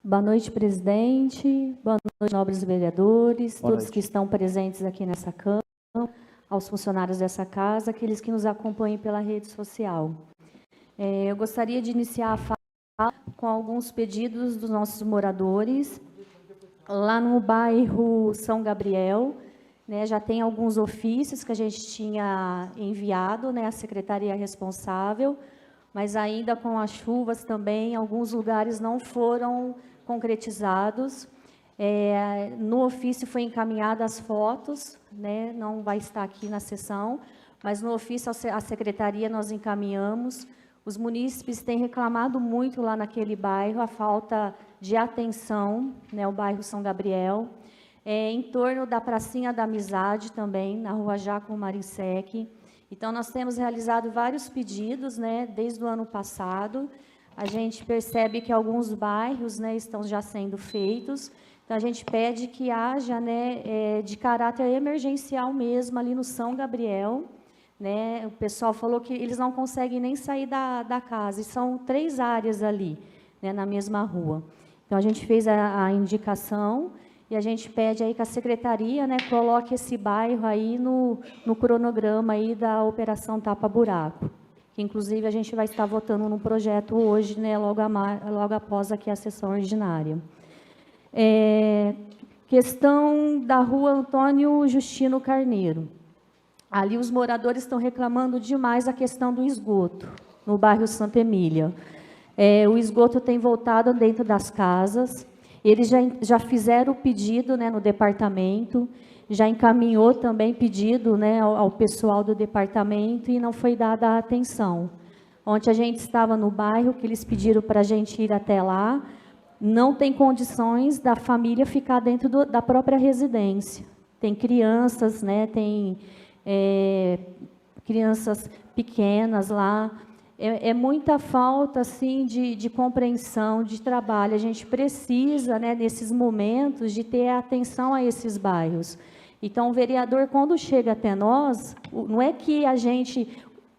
Boa noite, presidente. Boa noite, nobres vereadores, Boa todos noite. que estão presentes aqui nessa Câmara, aos funcionários dessa casa, aqueles que nos acompanham pela rede social. Eu gostaria de iniciar a fala com alguns pedidos dos nossos moradores. Lá no bairro São Gabriel, né, já tem alguns ofícios que a gente tinha enviado, né, à secretaria responsável, mas ainda com as chuvas também, alguns lugares não foram concretizados. No ofício foi encaminhadas as fotos, né, não vai estar aqui na sessão, mas no ofício à secretaria nós encaminhamos. Os munícipes têm reclamado muito lá naquele bairro, a falta de atenção, né, o bairro São Gabriel, em torno da Pracinha da Amizade também, na rua Jaco Marinsec. Então, nós temos realizado vários pedidos, né, desde o ano passado. A gente percebe que alguns bairros, né, estão já sendo feitos. Então, a gente pede que haja, né, de caráter emergencial mesmo ali no São Gabriel, né? O pessoal falou que eles não conseguem nem sair da casa, e são 3 áreas ali, né, na mesma rua. Então, a gente fez a indicação e a gente pede aí que a secretaria, né, coloque esse bairro aí no cronograma aí da Operação Tapa Buraco, que inclusive a gente vai estar votando num projeto hoje, né, logo após aqui a sessão ordinária. Questão da rua Antônio Justino Carneiro. Ali os moradores estão reclamando demais a questão do esgoto, no bairro Santa Emília. O esgoto tem voltado dentro das casas, eles já fizeram o pedido, né, no departamento, já encaminhou também pedido, né, ao pessoal do departamento e não foi dada a atenção. Ontem a gente estava no bairro, que eles pediram para a gente ir até lá, não tem condições da família ficar dentro da própria residência. Tem crianças, né, tem crianças pequenas lá, muita falta assim, de compreensão, de trabalho. A gente precisa, né, nesses momentos, de ter atenção a esses bairros. Então, o vereador, quando chega até nós, não é que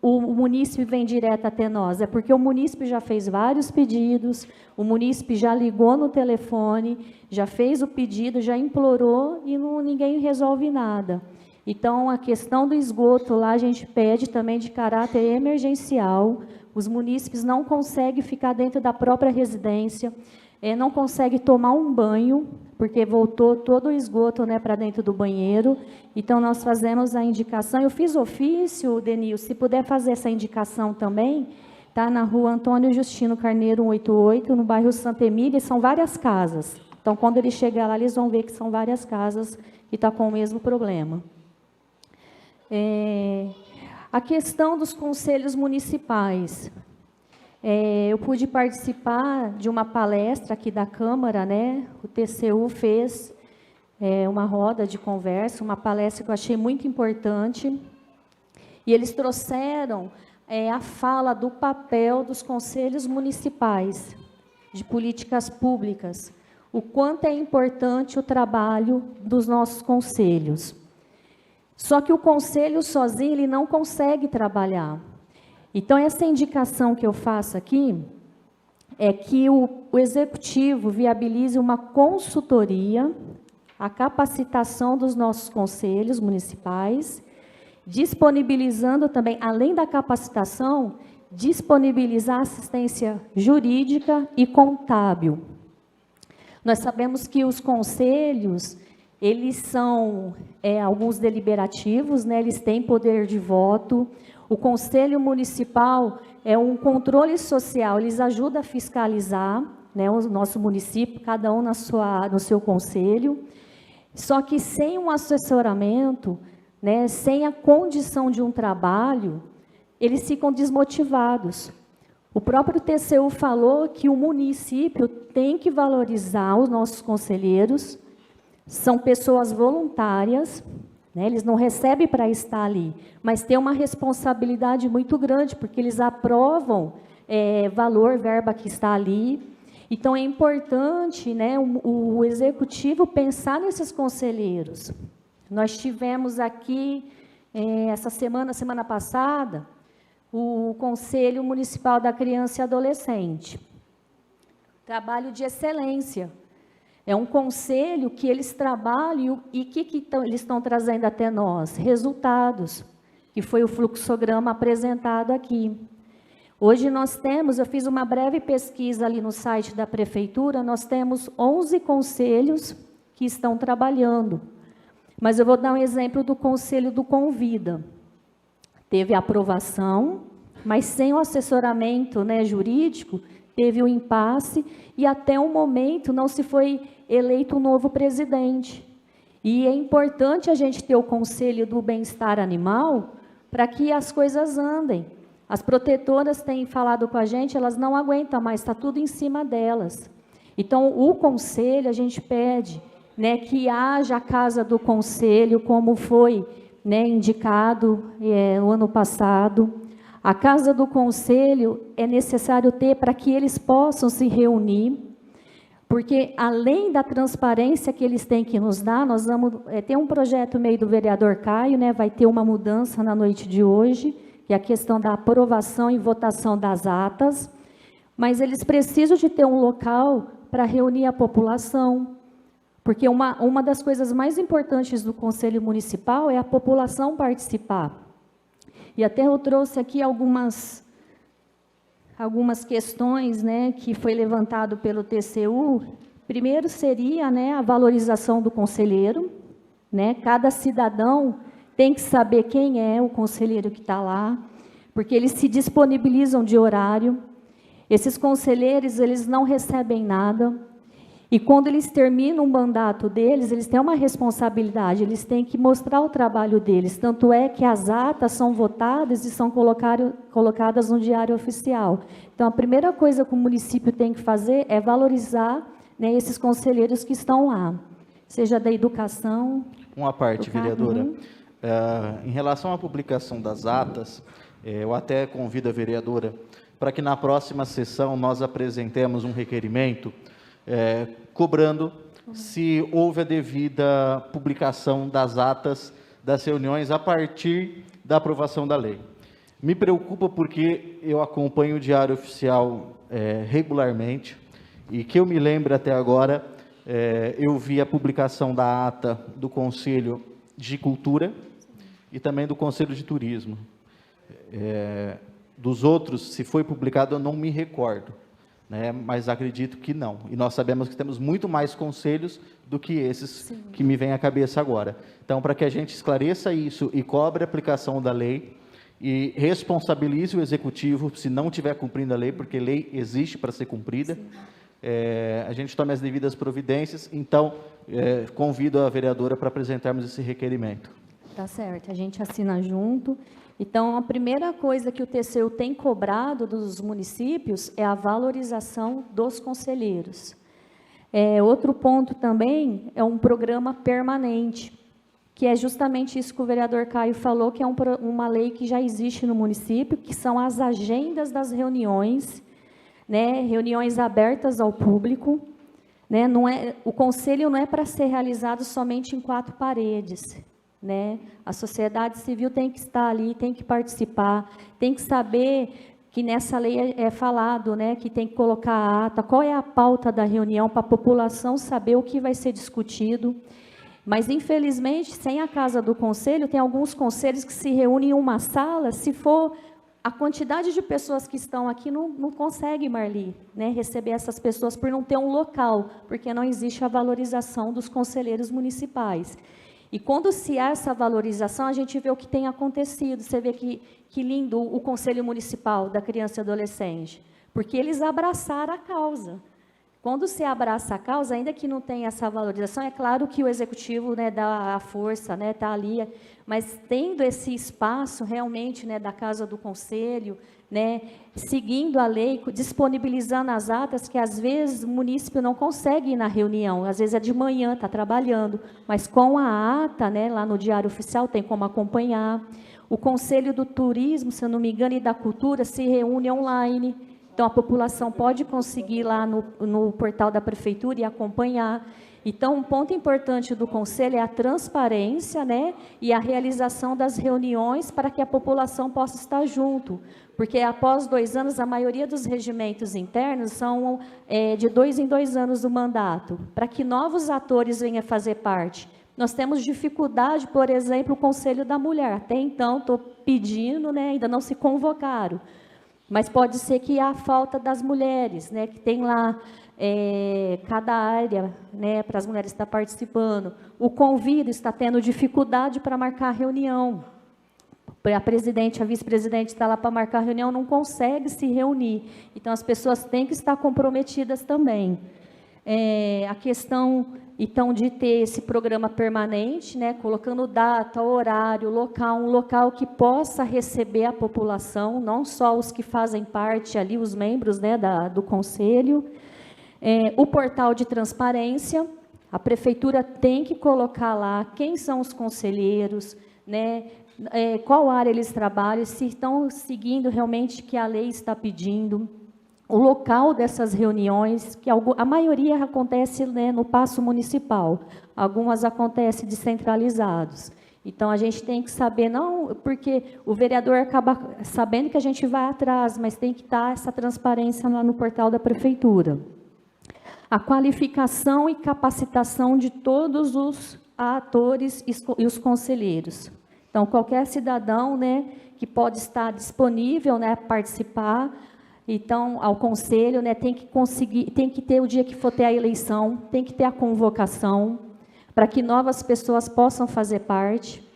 o munícipe vem direto até nós, é porque o munícipe já fez vários pedidos, o munícipe já ligou no telefone, já fez o pedido, já implorou e ninguém resolve nada. Então, a questão do esgoto lá, a gente pede também de caráter emergencial. Os munícipes não conseguem ficar dentro da própria residência, não conseguem tomar um banho, porque voltou todo o esgoto, né, para dentro do banheiro. Então, nós fazemos a indicação. Eu fiz ofício, Denil, se puder fazer essa indicação também, tá na rua Antônio Justino Carneiro, 188, no bairro Santa Emília, são várias casas. Então, quando ele chegar lá, eles vão ver que são várias casas e está com o mesmo problema. A questão dos conselhos municipais. Eu pude participar de uma palestra aqui da Câmara, né? O TCU fez uma roda de conversa, uma palestra que eu achei muito importante, e eles trouxeram a fala do papel dos conselhos municipais, de políticas públicas, o quanto é importante o trabalho dos nossos conselhos. Só que o conselho sozinho, ele não consegue trabalhar. Então, essa indicação que eu faço aqui é que o executivo viabilize uma consultoria, a capacitação dos nossos conselhos municipais, disponibilizando também, além da capacitação, disponibilizar assistência jurídica e contábil. Nós sabemos que os conselhos, eles são alguns deliberativos, né? Eles têm poder de voto. O Conselho Municipal é um controle social, eles ajudam a fiscalizar, né, o nosso município, cada um no seu conselho. Só que sem um assessoramento, né, sem a condição de um trabalho, eles ficam desmotivados. O próprio TCU falou que o município tem que valorizar os nossos conselheiros. São pessoas voluntárias, né? Eles não recebem para estar ali, mas tem uma responsabilidade muito grande, porque eles aprovam valor, verba que está ali. Então, é importante, né, o executivo pensar nesses conselheiros. Nós tivemos aqui, semana passada, o Conselho Municipal da Criança e Adolescente. trabalho de excelência. É um conselho que eles trabalham e eles estão trazendo até nós? Resultados, que foi o fluxograma apresentado aqui. Hoje nós temos, eu fiz uma breve pesquisa ali no site da Prefeitura, nós temos 11 conselhos que estão trabalhando. Mas eu vou dar um exemplo do Conselho do Convida. Teve aprovação, mas sem o assessoramento, né, jurídico, teve um impasse e até o momento não se foi eleito um novo presidente. E é importante a gente ter o Conselho do Bem-Estar Animal para que as coisas andem. As protetoras têm falado com a gente, elas não aguentam mais, está tudo em cima delas. Então, o Conselho, a gente pede, né, que haja a Casa do Conselho, como foi, né, indicado no ano passado. A Casa do Conselho é necessário ter para que eles possam se reunir, porque, além da transparência que eles têm que nos dar, nós vamos ter um projeto meio do vereador Caio, né, vai ter uma mudança na noite de hoje, que é a questão da aprovação e votação das atas, mas eles precisam de ter um local para reunir a população, porque uma das coisas mais importantes do Conselho Municipal é a população participar. E até eu trouxe aqui algumas questões, né, que foi levantado pelo TCU. Primeiro seria, né, a valorização do conselheiro, né, cada cidadão tem que saber quem é o conselheiro que está lá, porque eles se disponibilizam de horário. Esses conselheiros, eles não recebem nada. E quando eles terminam o mandato deles, eles têm uma responsabilidade, eles têm que mostrar o trabalho deles. Tanto é que as atas são votadas e são colocadas no Diário Oficial. Então, a primeira coisa que o município tem que fazer é valorizar, né, esses conselheiros que estão lá, seja da educação... Uma parte, vereadora. Em relação à publicação das atas, eu até convido a vereadora para que na próxima sessão nós apresentemos um requerimento cobrando se houve a devida publicação das atas das reuniões a partir da aprovação da lei. Me preocupa porque eu acompanho o Diário Oficial regularmente e que eu me lembro até agora, eu vi a publicação da ata do Conselho de Cultura e também do Conselho de Turismo. Dos outros, se foi publicado, eu não me recordo, né? Mas acredito que não. E nós sabemos que temos muito mais conselhos do que esses Sim. que me vêm à cabeça agora. Então, para que a gente esclareça isso e cobre a aplicação da lei e responsabilize o Executivo se não estiver cumprindo a lei, porque lei existe para ser cumprida, a gente tome as devidas providências. Então, convido a vereadora para apresentarmos esse requerimento. Tá certo, a gente assina junto. Então, a primeira coisa que o TCU tem cobrado dos municípios é a valorização dos conselheiros. Outro ponto também é um programa permanente, que é justamente isso que o vereador Caio falou, que é uma lei que já existe no município, que são as agendas das reuniões, né, reuniões abertas ao público, né, o conselho não é para ser realizado somente em 4 paredes, né? A sociedade civil tem que estar ali, tem que participar, tem que saber que nessa lei é falado, né, que tem que colocar a ata, qual é a pauta da reunião, para a população saber o que vai ser discutido. Mas, infelizmente, sem a Casa do Conselho, tem alguns conselhos que se reúnem em uma sala, se for a quantidade de pessoas que estão aqui, não consegue, Marli, né, receber essas pessoas por não ter um local, porque não existe a valorização dos conselheiros municipais. E quando se há essa valorização, a gente vê o que tem acontecido. Você vê que lindo o Conselho Municipal da Criança e Adolescente, porque eles abraçaram a causa. Quando se abraça a causa, ainda que não tenha essa valorização, é claro que o Executivo, né, dá a força, né, está ali, mas tendo esse espaço realmente, né, da Casa do Conselho, né, seguindo a lei, disponibilizando as atas, que às vezes o município não consegue ir na reunião, às vezes é de manhã, está trabalhando, mas com a ata, né, lá no Diário Oficial, tem como acompanhar. O Conselho do Turismo, se eu não me engano, e da Cultura se reúne online, Então, a população pode conseguir lá no portal da prefeitura e acompanhar. Então, um ponto importante do conselho é a transparência, né, e a realização das reuniões para que a população possa estar junto. Porque, após 2 anos, a maioria dos regimentos internos são de 2 em 2 anos do mandato, para que novos atores venham fazer parte. Nós temos dificuldade, por exemplo, o Conselho da Mulher. Até então, estou pedindo, né, ainda não se convocaram. Mas pode ser que há falta das mulheres, né, que tem lá cada área, né, para as mulheres estar participando. O convívio está tendo dificuldade para marcar a reunião. A presidente, a vice-presidente está lá para marcar a reunião, não consegue se reunir. Então, as pessoas têm que estar comprometidas também. A questão, então, de ter esse programa permanente, né, colocando data, horário, local, um local que possa receber a população, não só os que fazem parte ali, os membros, né, do conselho. O portal de transparência, a prefeitura tem que colocar lá quem são os conselheiros, né, qual área eles trabalham, se estão seguindo realmente o que a lei está pedindo. O local dessas reuniões, que a maioria acontece, né, no Paço Municipal, algumas acontecem descentralizados. Então, a gente tem que saber, não, porque o vereador acaba sabendo que a gente vai atrás, mas tem que estar essa transparência lá no portal da prefeitura. A qualificação e capacitação de todos os atores e os conselheiros. Então, qualquer cidadão, né, que pode estar disponível, né, participar. Então, ao conselho, né, tem que ter o dia que for ter a eleição, tem que ter a convocação, para que novas pessoas possam fazer parte,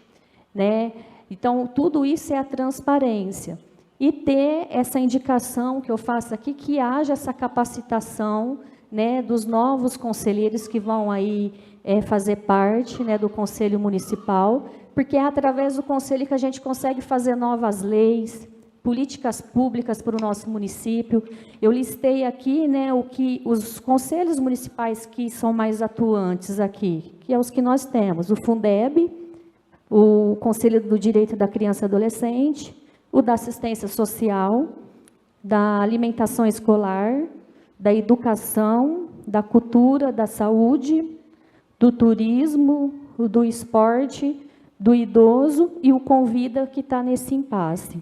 né? Então, tudo isso é a transparência. E ter essa indicação que eu faço aqui, que haja essa capacitação, né, dos novos conselheiros que vão aí fazer parte, né, do Conselho Municipal, porque é através do conselho que a gente consegue fazer novas leis, políticas públicas para o nosso município. Eu listei aqui, né, os conselhos municipais que são mais atuantes aqui, que é os que nós temos, o Fundeb, o Conselho do Direito da Criança e Adolescente, o da Assistência Social, da Alimentação Escolar, da Educação, da Cultura, da Saúde, do Turismo, do Esporte, do Idoso e o Convida, que está nesse impasse.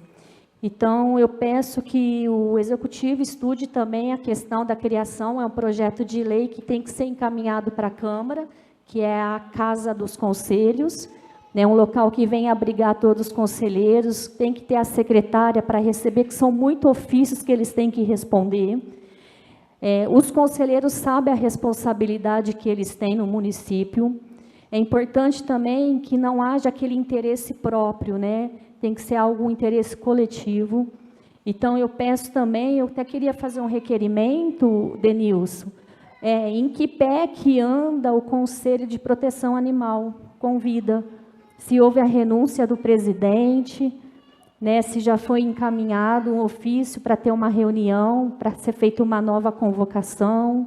Então, eu peço que o Executivo estude também a questão da criação, é um projeto de lei que tem que ser encaminhado para a Câmara, que é a Casa dos Conselhos, né, um local que vem abrigar todos os conselheiros, tem que ter a secretária para receber, que são muito ofícios que eles têm que responder. Os conselheiros sabem a responsabilidade que eles têm no município. É importante também que não haja aquele interesse próprio, né? Tem que ser algum interesse coletivo. Então, eu peço também, eu até queria fazer um requerimento, Denilson, em que pé que anda o Conselho de Proteção Animal, Convida, se houve a renúncia do presidente, né, se já foi encaminhado um ofício para ter uma reunião, para ser feita uma nova convocação.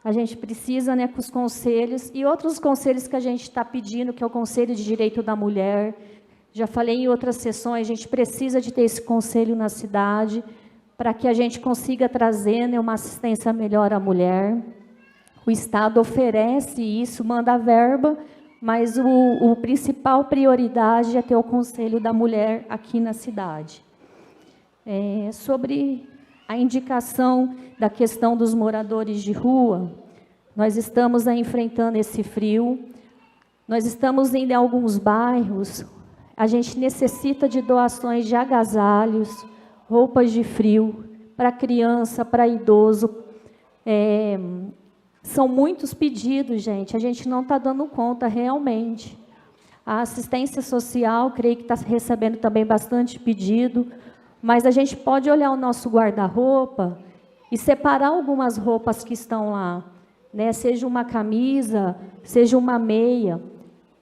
A gente precisa, né, com os conselhos, e outros conselhos que a gente está pedindo, que é o Conselho de Direito da Mulher. Já falei em outras sessões, a gente precisa de ter esse conselho na cidade, para que a gente consiga trazer, né, uma assistência melhor à mulher. O Estado oferece isso, manda verba, mas o principal prioridade é ter o Conselho da Mulher aqui na cidade. Sobre a indicação da questão dos moradores de rua, nós estamos enfrentando esse frio, nós estamos indo em alguns bairros, a gente necessita de doações de agasalhos, roupas de frio, para criança, para idoso. São muitos pedidos, gente, a gente não está dando conta realmente. A assistência social, creio que está recebendo também bastante pedido, mas a gente pode olhar o nosso guarda-roupa e separar algumas roupas que estão lá, né? Seja uma camisa, seja uma meia.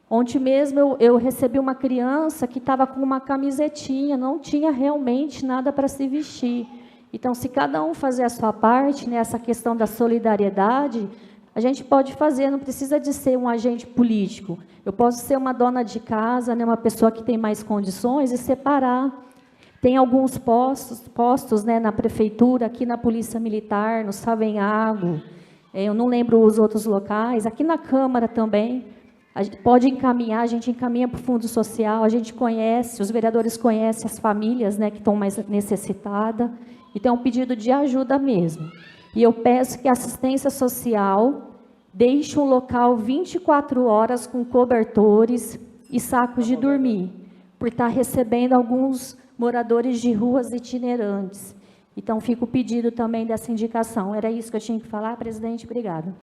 Ontem mesmo eu recebi uma criança que estava com uma camisetinha, não tinha realmente nada para se vestir. Então, se cada um fazer a sua parte, né, essa questão da solidariedade, a gente pode fazer, não precisa de ser um agente político. Eu posso ser uma dona de casa, né, uma pessoa que tem mais condições e separar. Tem alguns postos, né, na prefeitura, aqui na Polícia Militar, no Savenhago, eu não lembro os outros locais, aqui na Câmara também, a gente pode encaminhar, a gente encaminha para o Fundo Social, a gente conhece, os vereadores conhecem as famílias, né, que estão mais necessitadas, então é um pedido de ajuda mesmo. E eu peço que a assistência social deixe um local 24 horas com cobertores e sacos de dormir, por estar recebendo alguns moradores de ruas itinerantes. Então, fica o pedido também dessa indicação. Era isso que eu tinha que falar, presidente. Obrigada.